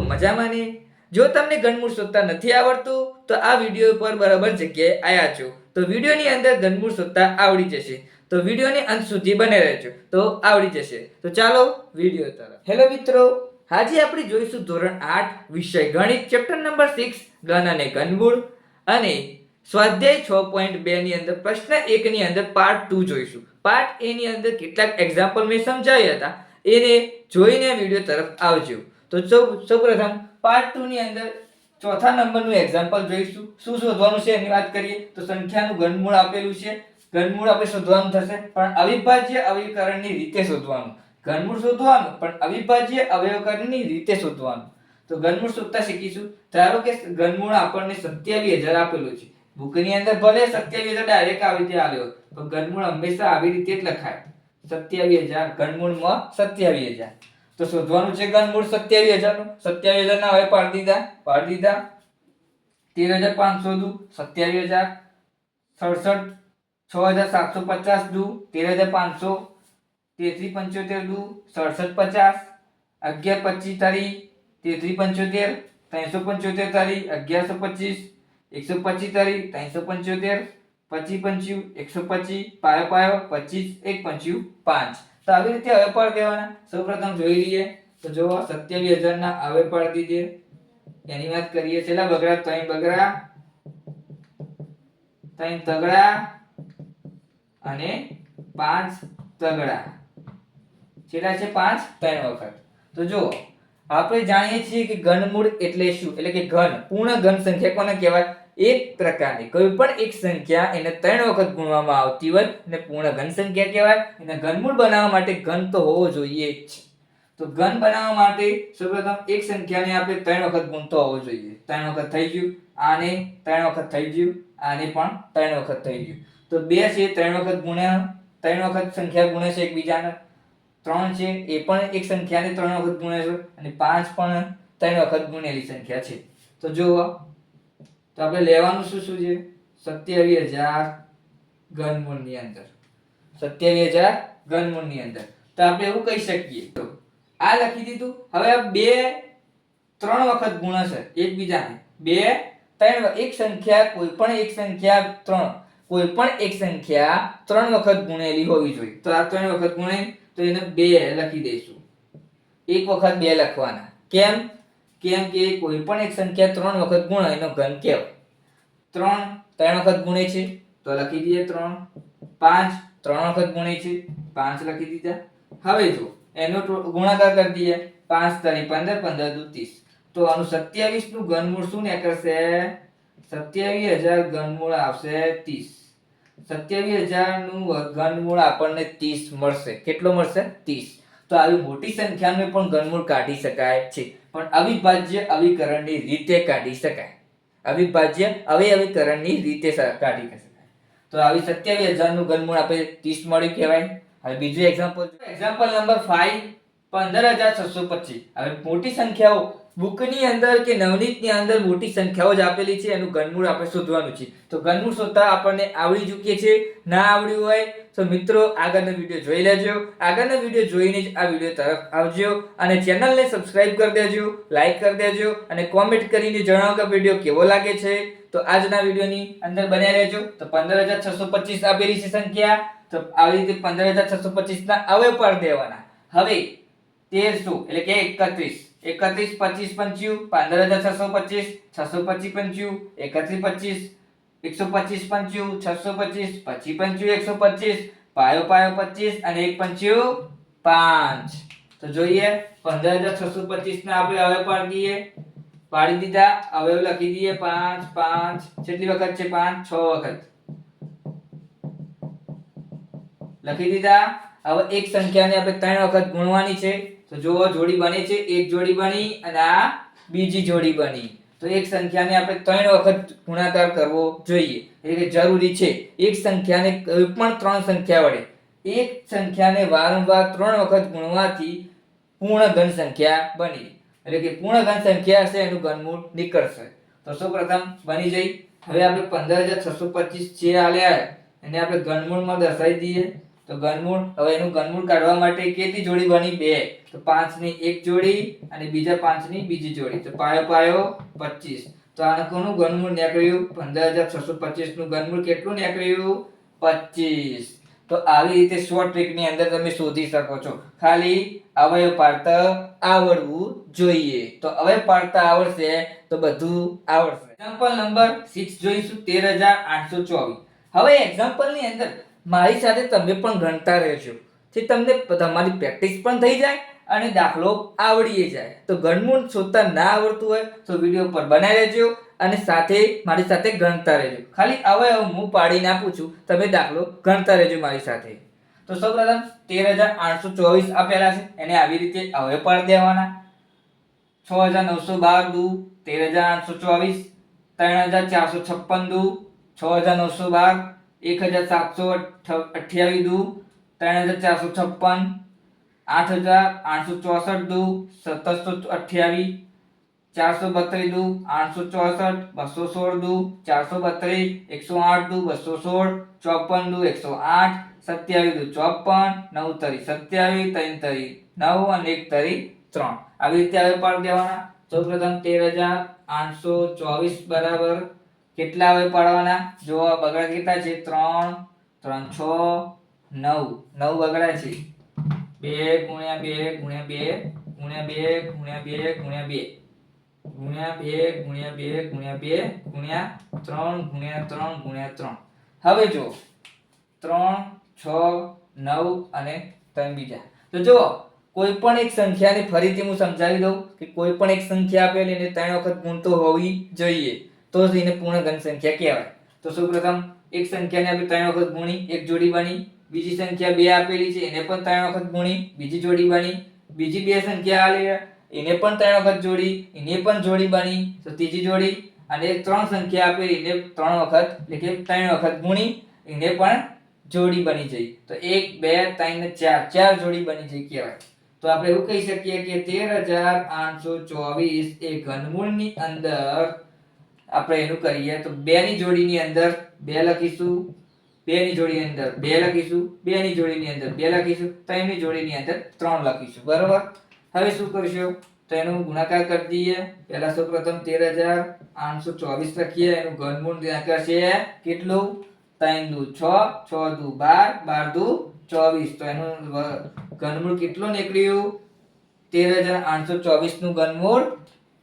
મજામાં ને? જો તમને ઘનમૂળ શોધતા નથી આવડતું તો આ વિડીયો પર બરાબર જગ્યાએ આવ્યા છો. તો વિડીયોની અંદર ઘનમૂળ શોધતા આવડી જશે. તો વિડીયોની અંત સુધી બને રહેજો તો આવડી જશે. તો ચાલો વિડીયો તરફ. હેલો મિત્રો, આજે આપણે જોઈશું ધોરણ 8 વિષય ગણિત ચેપ્ટર નંબર 6 ઘન અને ઘનમૂળ અને સ્વાધ્યાય 6.2 ની અંદર પ્રશ્ન 1 ની અંદર પાર્ટ 2 જોઈશું. પાર્ટ એ ની અંદર કેટલાક એક્ઝામ્પલ મેં સમજાવ્યા હતા, એને જોઈને વિડીયો તરફ આવજો. તો સૌપ્રથમ પાર્ટ 2 ની અંદર ચોથા નંબરનું એક્ઝામ્પલ જોઈશું. શું શોધવાનું છે એની વાત કરીએ તો સંખ્યાનું ઘનમૂળ આપેલું છે. ઘનમૂળ આપણે શોધવાનું થશે, પણ અવિભાજ્ય અવયવીકરણની રીતે શોધવાનું. ઘનમૂળ શોધવાનું પણ અવિભાજ્ય અવયવીકરણની રીતે શોધવાનું. તો ઘનમૂળ શોધતા શીખીશું. ધારો કે ઘનમૂળ આપણને 27000 આપેલું છે. બુકની અંદર ભલે 27000 ડાયરેક્ટ આવી રીતે આલ્યો, પણ ઘનમૂળ હંમેશા આવી રીતે જ લખાય. 27000 ઘનમૂળમાં 27000. તો શોધવાનું છે ઘનમૂળ 27000 નું. 27000 ના હવે પાડી દીધા 13500 દુ 27000, 67 6750 દુ 13500, 3375 દુ 6750, 1125 તારી 3375, 375 તારી 1125, 125 તારી 375, 25 125, પાયો 25 1 25 5. તો આવી રીતે હવે પાડી દેવાના. સૌપ્રથમ જોઈ લઈએ તો જો 27000 ના હવે પાડી દીધે. એની વાત કરીએ, છેલ્લા બગડા 3 બગડા 3 તગડા અને 5 તગડા. છેલ્લા છે 5 3 વખત. તો જો આપણે જાણીએ છીએ કે ઘનમૂળ એટલે શું? એટલે કે ઘન પૂર્ણ ઘન સંખ્યા કોને કહેવાય? એક પ્રકારની કોઈ પણ એક સંખ્યા એને 3 વખત ગુણવામાં આવતી હોય એને પૂર્ણ ઘન સંખ્યા કહેવાય. એને ઘનમૂળ બનાવવા માટે ઘન તો હોવો જોઈએ જ. તો ઘન બનાવવા માટે સૌપ્રથમ એક સંખ્યાને આપણે 3 વખત ગુણતો હોવો જોઈએ. 3 વખત થઈ ગયું, આને 3 વખત થઈ ગયું, આને પણ 3 વખત થઈ ગયું. તો 2 છે 3 વખત ગુણ્યા 3 વખત સંખ્યા ગુણે છે એકબીજાને. 3 છે એ પણ એક સંખ્યાને 3 વખત ગુણે છે અને 5 પણ 3 વખત ગુણેલી સંખ્યા છે. તો જુઓ, તો આપણે લેવાનું શું શું છે? 27000 ઘનમૂળની અંદર 27000 ઘનમૂળની અંદર. તો આપણે એવું કહી શકીએ, તો આ લખી દીધું. હવે આ 2 3 વખત ગુણશે એકબીજાને. 2 3 એક સંખ્યા કોઈ પણ એક સંખ્યા 3 વખત ગુણેલી હોવી જોઈએ. તો આ 3 વખત ગુણે તો એને 2 લખી દઈશું. એક વખત 2 લખવાના. કેમ કે કોઈ પણ એક સંખ્યા 3 વખત ગુણે એનો ઘન કહેવાય. 3 વખત ગુણે છે તો લખી દઈએ 3. 5 3 વખત ગુણે છે 5 લખી દીધા. હવે જો એનો ગુણાકાર કરી દઈએ. 5 તારી 15 15 દુ 30. તો આનું 27 નું ઘનમૂળ શું નીકળશે? 27000 ઘનમૂળ આવશે 30. 27000 નું ઘનમૂળ આપણને 30 મળશે. કેટલો મળશે? 30. તો આવી મોટી સંખ્યાનું પણ ઘનમૂળ કાઢી શકાય છે, પણ અવિભાજ્ય અવિકરણની રીતે કાઢી શકાય. અવિભાજ્ય અવયવીકરણની રીતે કાઢી શકાય. તો આવી 27000 નું ઘનમૂળ આપણે 30 મળ્યું કહેવાય. હવે બીજું એક્ઝામ્પલ નંબર 5 15625. હવે મોટી સંખ્યાઓ બુકની અંદર કે નવનીતની અંદર મોટી સંખ્યાઓ જ આપેલી છે, એનું ઘનમૂળ આપણે શોધવાનું છે. તો ઘનમૂળ શોધતા આપણને આવડી ચૂકે છે. ના આવડ્યું હોય તો મિત્રો આગળનો વિડીયો જોઈ લેજો. આગળનો વિડીયો જોઈને જ આ વિડીયો તરફ આવજો અને ચેનલને સબસ્ક્રાઇબ કરી દેજો, લાઈક કરી દેજો અને કોમેન્ટ કરીને જણાવો કે વિડીયો કેવો લાગે છે. તો આજના વિડીયોની અંદર બન્યા રહેજો. તો 15625 આપેલી છે સંખ્યા. તો આવી રીતે 15625 ના અવયવ પાડી દેવાના. હવે 1300 એટલે કે 31 25 25 15625 625 31 25 125 625 25 125 પાયો 25 અને 1 25 5. તો જોઈએ 15625 ના આપણે અવયવ પાડી દીધા. અવયવ લખી દઈએ 5 5. કેટલી વખત છે? 5 6 વખત લખી દીધા. હવે એક સંખ્યાને આપણે 3 વખત ગુણવાની છે. તો જો જોડી બની છે, એક જોડી બની અને આ બીજી જોડી બની. તો એક સંખ્યાને આપણે 3 વખત ગુણાકાર કરવો જોઈએ. એટલે કે જરૂરી છે એક સંખ્યાને કોઈ પણ 3 સંખ્યા વડે એક સંખ્યાને વારંવાર 3 વખત ગુણવાથી પૂર્ણ ઘન સંખ્યા બની. એટલે કે પૂર્ણ ઘન સંખ્યા હશે એનું ઘનમૂળ નીકળશે. તો સૌપ્રથમ બની જઈ. હવે આપણે 15625 છે આલ્યા એને આપણે ઘનમૂળમાં દર્શાવી દઈએ. તો ઘનમૂળ, હવે એનું ઘનમૂળ કાઢવા માટે કેટલી જોડી બની? 2. તો 5 ની એક જોડી અને બીજા 5 ની બીજી જોડી, તો પાયો પાયો 25. તો આનું કોનું ઘનમૂળ નીકળ્યું? 15625 નું ઘનમૂળ કેટલું નીકળ્યું? 25. તો આવી રીતે શોર્ટ ટ્રીક ની અંદર તમે શોધી શકો છો. ખાલી અવયવ પાડતા આવડવું જોઈએ. તો અવયવ પાડતા આવડશે તો બધું આવડશે. એક્ઝામ્પલ નંબર 6 જોઈશું, 13824. હવે એક્ઝામ્પલ ની અંદર મારી સાથે તમે પણ ગણતા રહેજો, જે તમને તમારી પ્રેક્ટિસ પણ થઈ જાય અને દાખલો આવડી જાય. તો ઘનમૂળ શોધતા ના આવડતું હોય તો વિડિયો પર બનાવી લેજો અને સાથે મારી સાથે ગણતા રહેજો. ખાલી અવયવ હું પાડીને આપું છું, તમે દાખલો ગણતા રહેજો મારી સાથે. તો સૌપ્રથમ 13824 આપેલા છે, એને આવી રીતે અવયવ પાડી દેવાના. 6912 દુ 13824, 3456 દુ 6912, 1728 દુ 3456, 8864 દુ 1728, 432 દુ 864, 216 દુ 432, 108 દુ 216, 54 દુ 108, 27 દુ 54, 9 તરી 27, 3 તરી 9 અને 1 તરી 3. આવી રીતે હવે પાડી દેવાના. સૌપ્રથમ 13824 બરાબર કેટલા હવે પાડવાના? જો બગડા કેટલા છે? 3 3 6 9 9 બગડા છે. 2 ગુણ્યા 2 ગુણ્યા 2 ગુણ્યા 2 ગુણ્યા 2 ગુણ્યા 2 ગુણ્યા 2 ગુણ્યા 2 ગુણ્યા 2 ગુણ્યા 3 ગુણ્યા 3 ગુણ્યા 3. હવે જો 3 6 9 અને 3 બીજા. તો જો કોઈ પણ એક સંખ્યાને ફરીથી હું સમજાવી દઉં કે કોઈ પણ એક સંખ્યા આપેલી એને 3 વખત ગુણતો હોવી જોઈએ, તો જ એને પૂર્ણ ઘન સંખ્યા કહેવાય. તો સૌપ્રથમ એક સંખ્યાને આપણે 3 વખત ગુણી, એક જોડી બની. બીજી સંખ્યા 2 આપેલી છે, એને પણ 3 વખત ગુણી, બીજી જોડી બની. બીજી બે સંખ્યા આલી, એને પણ 3 વખત જોડી, એને પણ જોડી બની, તો ત્રીજી જોડી. અને 3 સંખ્યા આપેલી, એને 3 વખત એટલે કે 3 વખત ગુણી, એને પણ જોડી બની જઈ. તો 1 2 3 ને 4 ચાર જોડી બની જઈ કહેવાય. તો આપણે એવું કહી શકીએ કે 13824 એ ઘનમૂળની અંદર આપણે એનું કરીએ તો 2 ની જોડીની અંદર 2 લખીશું, 2 ની જોડીની અંદર 2 લખીશું, 2 ની જોડીની અંદર 2 લખીશું, 3 ની જોડીની અંદર 3 લખીશું. બરોબર. હવે શું કરશું? તો એનું ગુણાકાર કરી દઈએ. પહેલા સૌપ્રથમ 13824 લખીએ, એનું ઘનમૂળ નીકળશે કેટલું? 3 દુ 6, 6 દુ 12, 12 દુ 24. તો એનું ઘનમૂળ કેટલું નીકળ્યું? 13824 નું ઘનમૂળ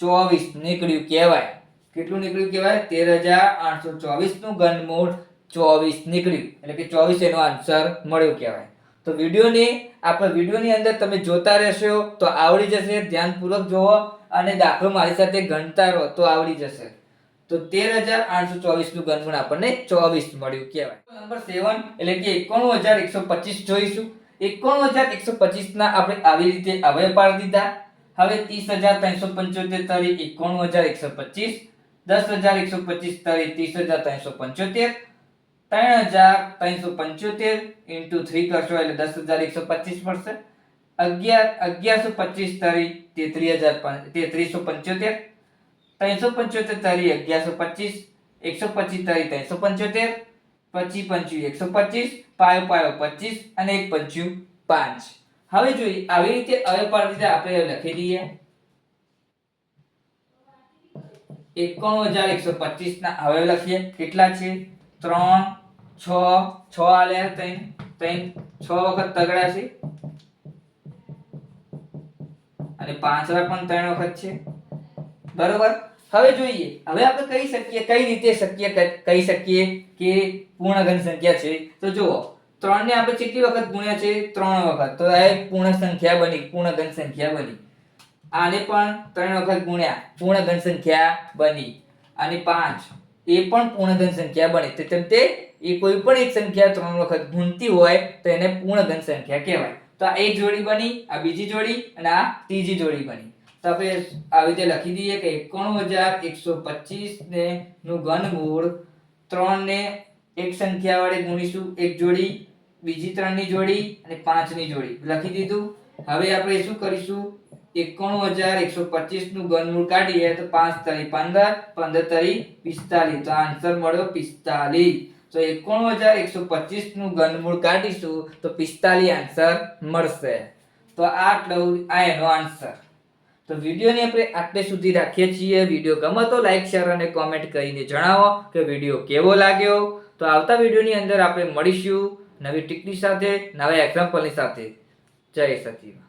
24 નીકળ્યું કહેવાય. કેટલું નીકળ્યું કહેવાય? 13824 નું ઘનમૂળ 24 નીકળ્યું, એટલે કે 24 એનો આન્સર મળ્યો કહેવાય. તો વિડિયોની અંદર તમે જોતા રહેશો તો આવડી જશે. ધ્યાનપૂર્વક જોવો અને દાખલો મારી સાથે ગણતા રહો તો આવડી જશે. તો 13824 નું ઘનમૂળ આપણને 24 મળ્યું કહેવાય. નંબર 7 એટલે કે 91125 જોઈશું. 91125 ના આપણે આવી રીતે અવયવ પાડી દીધા. હવે 30375 તરી 91125, 10125 તરી 30375, 3375 into 3 કરશો એટલે 10125 મળશે. 1125 તરી 3375, 375 તરી 1125, 125 તરી 375, 25 25 125, પાયો પાયો 25 અને 1 પંચ્યું 5. હવે જોઈએ આવી રીતે અવયવ પાડી દીધા. આપણે લખી દઈએ 91125 ના અવયવ લખીએ. કેટલા છે? 3 6 6 આલે 3 3 6 વખત તગડા છે અને પાંચડા પણ 3 વખત છે. બરોબર. હવે જોઈએ, હવે આપણે કહી શકીએ કઈ રીતે કહી શકીએ કે પૂર્ણ ઘન સંખ્યા છે. તો જુઓ 3 ને આપણે કેટલી વખત ગુણ્યા છે? 3 વખત. તો આ એક પૂર્ણ સંખ્યા બની, પૂર્ણ ઘન સંખ્યા બની. આને પણ 3 વખત ગુણ્યા, પૂર્ણ ઘન સંખ્યા બની. અને 5 એ પણ પૂર્ણ ઘન સંખ્યા બની. તો તેમ તે એ કોઈ પણ એક સંખ્યા 3 વખત ગુણતી હોય તો એને પૂર્ણ ઘન સંખ્યા કહેવાય. તો આ એક જોડી બની, આ બીજી જોડી અને આ ત્રીજી જોડી બની. તો આપણે આવી રીતે લખી દઈએ કે 91125 ને નું ઘનમૂળ 3 ને એક સંખ્યા વડે ગુણીશું, એક જોડી, બીજી 3 ની જોડી અને 5 ની જોડી લખી દીધું. હવે આપણે શું કરીશું? 91125 નું ઘનમૂળ કાઢીએ તો 5 તરી 15, 15 તરી 45. તો આન્સર મળ્યો 45. તો તો 91,125 નું ઘનમૂળ કાઢીશું તો 45 આન્સર મળશે. તો આ એનો આન્સર. તો વિડીયોને આપણે આટલે સુધી રાખીએ છીએ. વિડીયો ગમે તો લાઈક શેર અને કોમેન્ટ કરીને જણાવો કે વિડીયો કેવો લાગ્યો. તો આવતા વિડીયોની અંદર આપણે મળીશું નવી ટીકની સાથે, નવા એક્ઝામ્પલની સાથે. જય સચિવ.